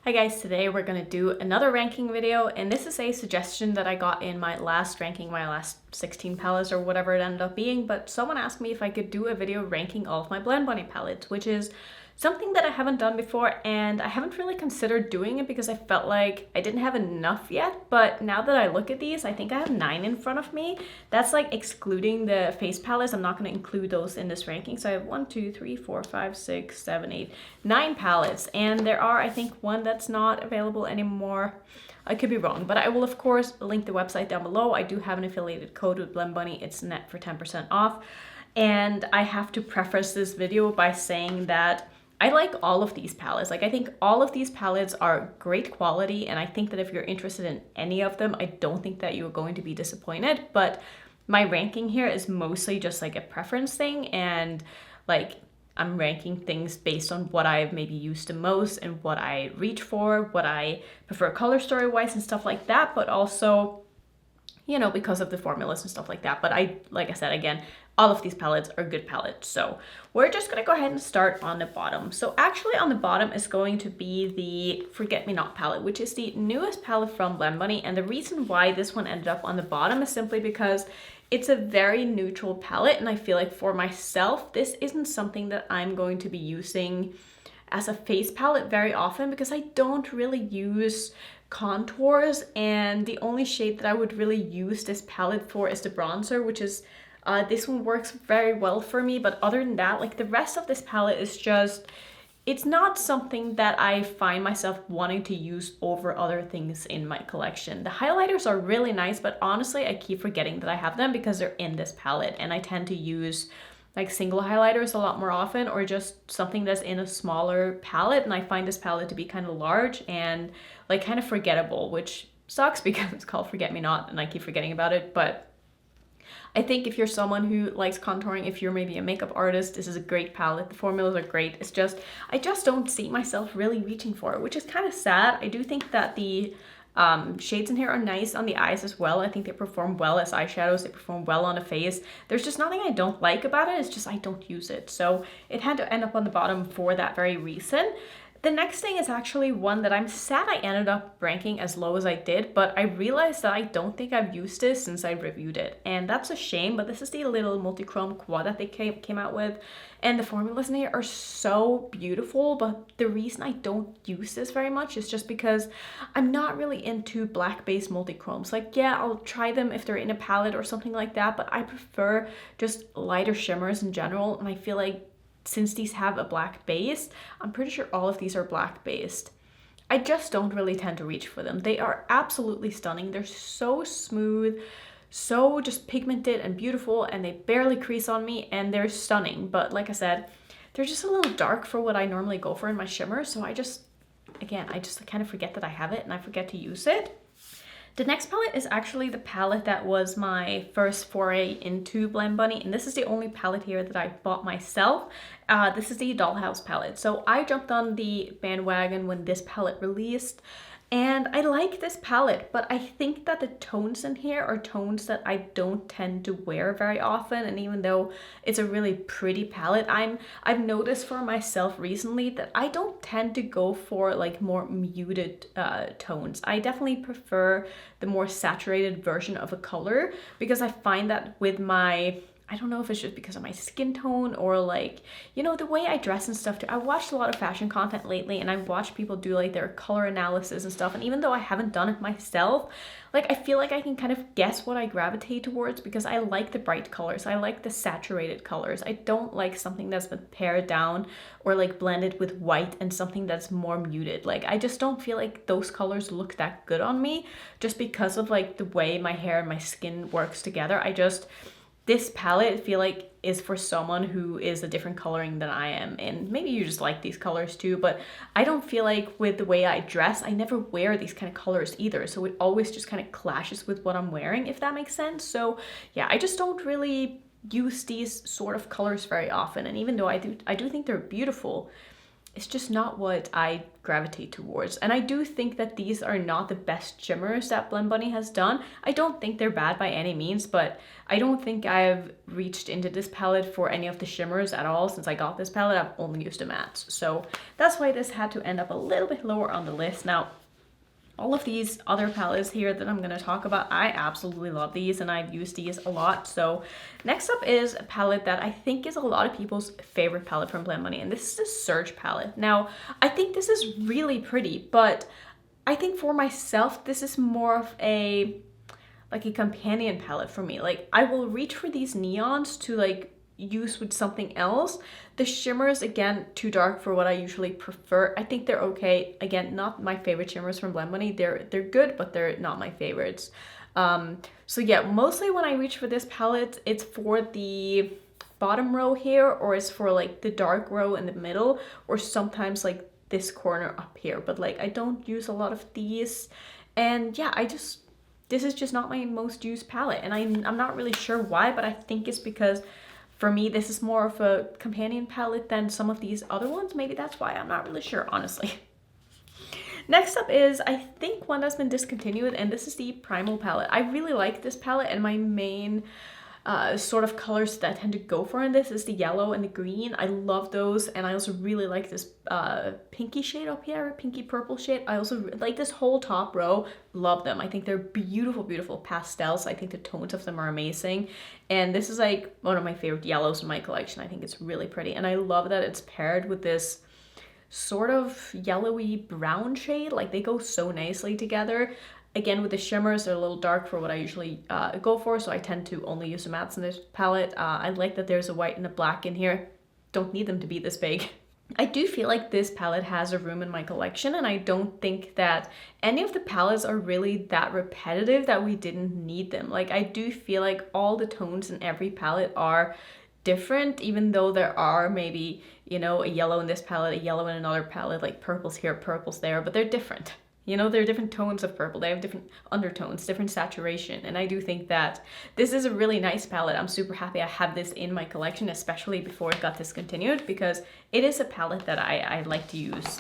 Hi guys, today we're going to do another ranking video, and this is a suggestion that I got in my last ranking, my last 16 palettes or whatever it ended up being, but someone asked me if I could do a video ranking all of my blendbunny palettes, which is something that I haven't done before, and I haven't really considered doing it because I felt like I didn't have enough yet. But now that I look at these, I think I have 9 in front of me. That's like excluding the face palettes. I'm not going to include those in this ranking. So I have 1, 2, 3, 4, 5, 6, 7, 8, 9 palettes, and there are, I think, one that's not available anymore. I could be wrong, but I will of course link the website down below. I do have an affiliated code with blendbunny. It's Annette for 10% off. And I have to preface this video by saying that I like all of these palettes. Like, I think all of these palettes are great quality, and I think that if you're interested in any of them, I don't think that you're going to be disappointed. But my ranking here is mostly just like a preference thing, and like I'm ranking things based on what I've maybe used the most and what I reach for, what I prefer color story wise and stuff like that, but also, you know, because of the formulas and stuff like that. But like I said, again, all of these palettes are good palettes. So we're just gonna go ahead and start on the bottom. So actually on the bottom is going to be the Forget Me Not palette, which is the newest palette from blendbunny. And the reason why this one ended up on the bottom is simply because it's a very neutral palette. And I feel like for myself, this isn't something that I'm going to be using as a face palette very often because I don't really use contours, and the only shade that I would really use this palette for is the bronzer, which is this one works very well for me. But other than that, like the rest of this palette is just, it's not something that I find myself wanting to use over other things in my collection. The highlighters are really nice, but honestly I keep forgetting that I have them because they're in this palette, and I tend to use like single highlighters a lot more often, or just something that's in a smaller palette, and I find this palette to be kind of large and like kind of forgettable, which sucks because it's called Forget Me Not and I keep forgetting about it. But I think if you're someone who likes contouring, if you're maybe a makeup artist, this is a great palette. The formulas are great. It's just, I just don't see myself really reaching for it, which is kind of sad. I do think that the shades in here are nice on the eyes as well. I think they perform well as eyeshadows. They perform well on the face. There's just nothing I don't like about it. It's just I don't use it. So it had to end up on the bottom for that very reason. The next thing is actually one that I'm sad I ended up ranking as low as I did, but I realized that I don't think I've used this since I reviewed it. And that's a shame, but this is the little Multichrome Quad that they came out with. And the formulas in here are so beautiful, but the reason I don't use this very much is just because I'm not really into black-based multichromes. Like, yeah, I'll try them if they're in a palette or something like that, but I prefer just lighter shimmers in general, and I feel like since these have a black base, I'm pretty sure all of these are black based, I just don't really tend to reach for them. They are absolutely stunning. They're so smooth, so just pigmented and beautiful, and they barely crease on me, and they're stunning. But like I said, they're just a little dark for what I normally go for in my shimmer. So I just kind of forget that I have it, and I forget to use it. The next palette is actually the palette that was my first foray into blendbunny, and this is the only palette here that I bought myself. This is the Dollhouse palette. So I jumped on the bandwagon when this palette released, and I like this palette, but I think that the tones in here are tones that I don't tend to wear very often. And even though it's a really pretty palette, I've noticed for myself recently that I don't tend to go for like more muted tones. I definitely prefer the more saturated version of a color because I find that with my, I don't know if it's just because of my skin tone or like, you know, the way I dress and stuff too. I watched a lot of fashion content lately, and I've watched people do like their color analysis and stuff. And even though I haven't done it myself, like I feel like I can kind of guess what I gravitate towards because I like the bright colors. I like the saturated colors. I don't like something that's been pared down or like blended with white and something that's more muted. Like I just don't feel like those colors look that good on me just because of like the way my hair and my skin works together. This palette, I feel like, is for someone who is a different coloring than I am. And maybe you just like these colors too, but I don't feel like with the way I dress, I never wear these kind of colors either. So it always just kind of clashes with what I'm wearing, if that makes sense. So yeah, I just don't really use these sort of colors very often. And even though I do think they're beautiful, it's just not what I gravitate towards. And I do think that these are not the best shimmers that blendbunny has done. I don't think they're bad by any means, but I don't think I've reached into this palette for any of the shimmers at all. Since I got this palette, I've only used the mattes. So that's why this had to end up a little bit lower on the list. Now, all of these other palettes here that I'm going to talk about, I absolutely love these and I've used these a lot. So next up is a palette that I think is a lot of people's favorite palette from blendbunny, and this is the Surge palette. Now, I think this is really pretty, but I think for myself, this is more of a companion palette for me. Like, I will reach for these neons to like use with something else. The shimmers, again, too dark for what I usually prefer. I think they're okay. Again, not my favorite shimmers from blendbunny. They're good, but they're not my favorites. So yeah, mostly when I reach for this palette, it's for the bottom row here, or it's for like the dark row in the middle, or sometimes like this corner up here. But like, I don't use a lot of these. And yeah, this is just not my most used palette. And I'm not really sure why, but I think it's because for me, this is more of a companion palette than some of these other ones. Maybe that's why. I'm not really sure, honestly. Next up is, I think, one that's been discontinued, and this is the Primal palette. I really like this palette, and my main sort of colors that I tend to go for in this is the yellow and the green. I love those, and I also really like this pinky shade up here, pinky purple shade. I also like this whole top row. Love them. I think they're beautiful, beautiful pastels. I think the tones of them are amazing, and this is like one of my favorite yellows in my collection. I think it's really pretty, and I love that it's paired with this sort of yellowy brown shade. Like, they go so nicely together. Again, with the shimmers, they're a little dark for what I usually go for, so I tend to only use the mattes in this palette. I like that there's a white and a black in here. Don't need them to be this big. I do feel like this palette has a room in my collection, and I don't think that any of the palettes are really that repetitive that we didn't need them. Like, I do feel like all the tones in every palette are different, even though there are maybe, you know, a yellow in this palette, a yellow in another palette, like purples here, purples there, but they're different. You know, there are different tones of purple. They have different undertones, different saturation. And I do think that this is a really nice palette. I'm super happy I have this in my collection, especially before it got discontinued, because it is a palette that I like to use.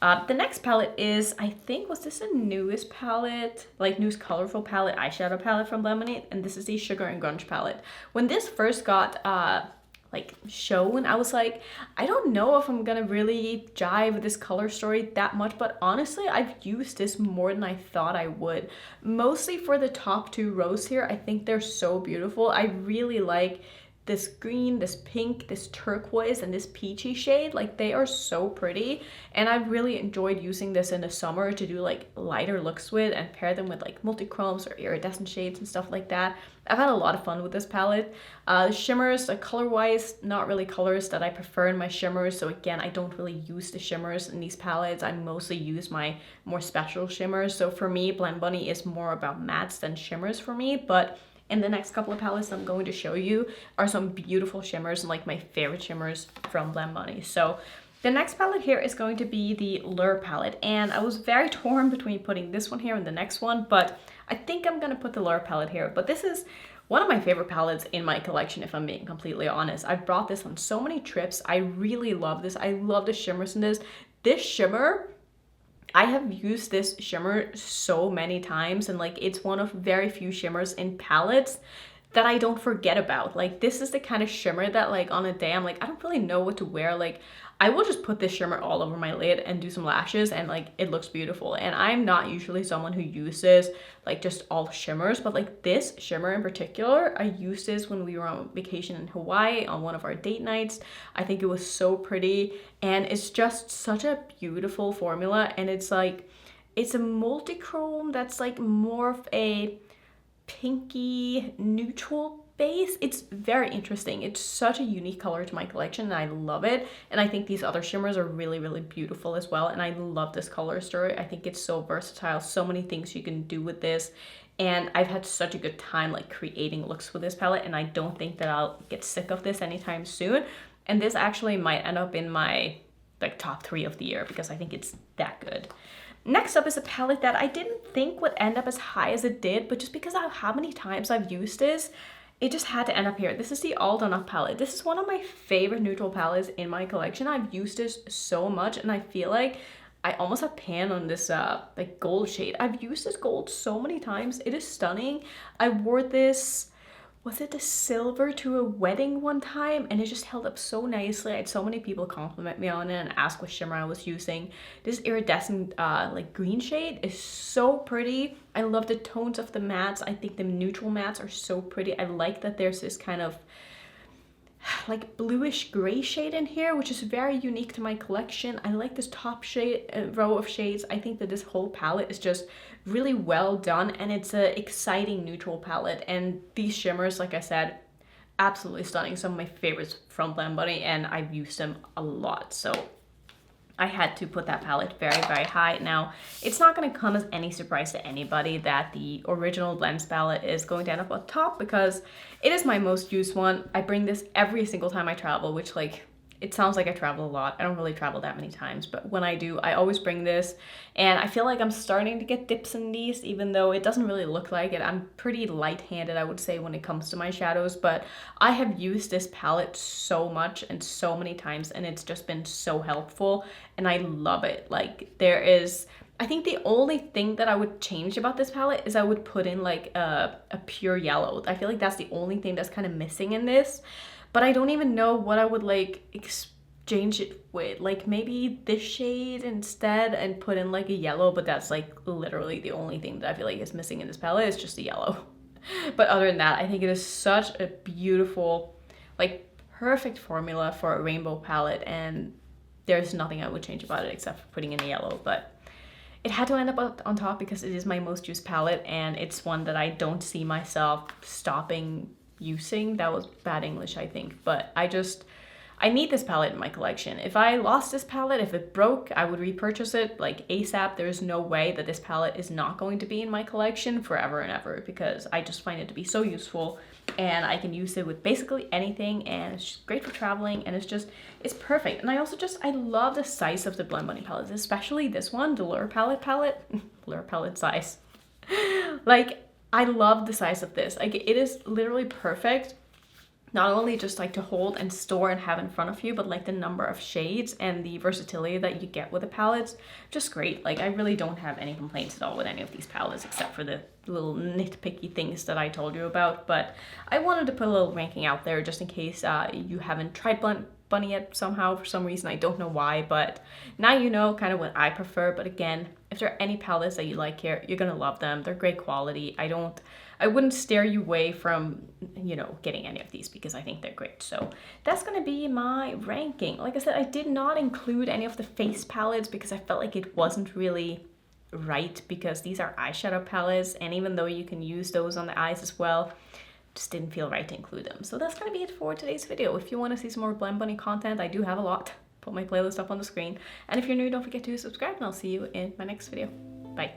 The next palette is, I think, was this a newest palette? Like, newest colorful palette, eyeshadow palette from blendbunny, and this is the Sugar and Grunge palette. When this first got like shown, I was like, I don't know if I'm gonna really jive with this color story that much, but honestly, I've used this more than I thought I would. Mostly for the top two rows here. I think they're so beautiful. I really like this green, this pink, this turquoise, and this peachy shade. Like, they are so pretty, and I've really enjoyed using this in the summer to do like lighter looks with and pair them with like multichromes or iridescent shades and stuff like that. I've had a lot of fun with this palette. The shimmers, color-wise, not really colors that I prefer in my shimmers, so again, I don't really use the shimmers in these palettes. I mostly use my more special shimmers, so for me, blendbunny is more about mattes than shimmers for me, but in the next couple of palettes I'm going to show you are some beautiful shimmers and like my favorite shimmers from blendbunny. So the next palette here is going to be the Lure palette, and I was very torn between putting this one here and the next one, but I think I'm gonna put the Lure palette here. But this is one of my favorite palettes in my collection, if I'm being completely honest. I've brought this on so many trips. I really love this. I love the shimmers in this. This shimmer, I have used this shimmer so many times, and like, it's one of very few shimmers in palettes that I don't forget about. Like, this is the kind of shimmer that like on a day I'm like, I don't really know what to wear. Like, I will just put this shimmer all over my lid and do some lashes, and like, it looks beautiful. And I'm not usually someone who uses like just all shimmers, but like this shimmer in particular, I used this when we were on vacation in Hawaii on one of our date nights. I think it was so pretty, and it's just such a beautiful formula. And it's like, it's a multichrome that's like more of a pinky neutral base. It's very interesting. It's such a unique color to my collection, and I love it. And I think these other shimmers are really, really beautiful as well, and I love this color story. I think it's so versatile, so many things you can do with this, and I've had such a good time like creating looks with this palette, and I don't think that I'll get sick of this anytime soon. And this actually might end up in my like top 3 of the year, because I think it's that good. Next up is a palette that I didn't think would end up as high as it did, but just because of how many times I've used this, it just had to end up here. This is the All Done Up palette. This is one of my favorite neutral palettes in my collection. I've used this so much, and I feel like I almost have pan on this like gold shade. I've used this gold so many times. It is stunning. I wore this, was it the silver to a wedding one time, and it just held up so nicely. I had so many people compliment me on it and ask what shimmer I was using. This iridescent like green shade is so pretty. I love the tones of the mattes. I think the neutral mattes are so pretty. I like that there's this kind of like bluish gray shade in here, which is very unique to my collection. I like this top shade row of shades. I think that this whole palette is just really well done, and it's a exciting neutral palette. And these shimmers, like I said, absolutely stunning. Some of my favorites from blendbunny, and I've used them a lot, so I had to put that palette very, very high. Now, it's not going to come as any surprise to anybody that the original blends palette is going to end up on top, because it is my most used one. I bring this every single time I travel, which, like, it sounds like I travel a lot. I don't really travel that many times, but when I do, I always bring this. And I feel like I'm starting to get dips in these, even though it doesn't really look like it. I'm pretty light-handed, I would say, when it comes to my shadows, but I have used this palette so much and so many times, and it's just been so helpful, and I love it. Like, there is, I think the only thing that I would change about this palette is I would put in like a pure yellow. I feel like that's the only thing that's kind of missing in this. But I don't even know what I would like exchange it with. Like maybe this shade instead and put in like a yellow, but that's like literally the only thing that I feel like is missing in this palette is just the yellow. But other than that, I think it is such a beautiful, like perfect formula for a rainbow palette, and there's nothing I would change about it except for putting in the yellow. But it had to end up on top because it is my most used palette, and it's one that I don't see myself stopping using. That was bad English, I think, but I need this palette in my collection. If I lost this palette, if it broke, I would repurchase it like ASAP. There's no way that this palette is not going to be in my collection forever and ever, because I just find it to be so useful, and I can use it with basically anything, and it's just great for traveling, and it's perfect. And I also I love the size of the blendbunny palettes, especially this one, the Lure palette size. Like, I love the size of this. Like, it is literally perfect, not only just like to hold and store and have in front of you, but like the number of shades and the versatility that you get with the palettes, just great. Like, I really don't have any complaints at all with any of these palettes, except for the little nitpicky things that I told you about. But I wanted to put a little ranking out there just in case you haven't tried blendbunny yet somehow, for some reason. I don't know why, but now you know kind of what I prefer. But again, if there are any palettes that you like here, you're gonna love them. They're great quality. I wouldn't steer you away from, you know, getting any of these, because I think they're great. So that's gonna be my ranking. Like I said, I did not include any of the face palettes because I felt like it wasn't really right, because these are eyeshadow palettes, and even though you can use those on the eyes as well, just didn't feel right to include them. So that's gonna be it for today's video. If you want to see some more blendbunny content, I do have a lot. Put my playlist up on the screen. And if you're new, don't forget to subscribe, and I'll see you in my next video. Bye.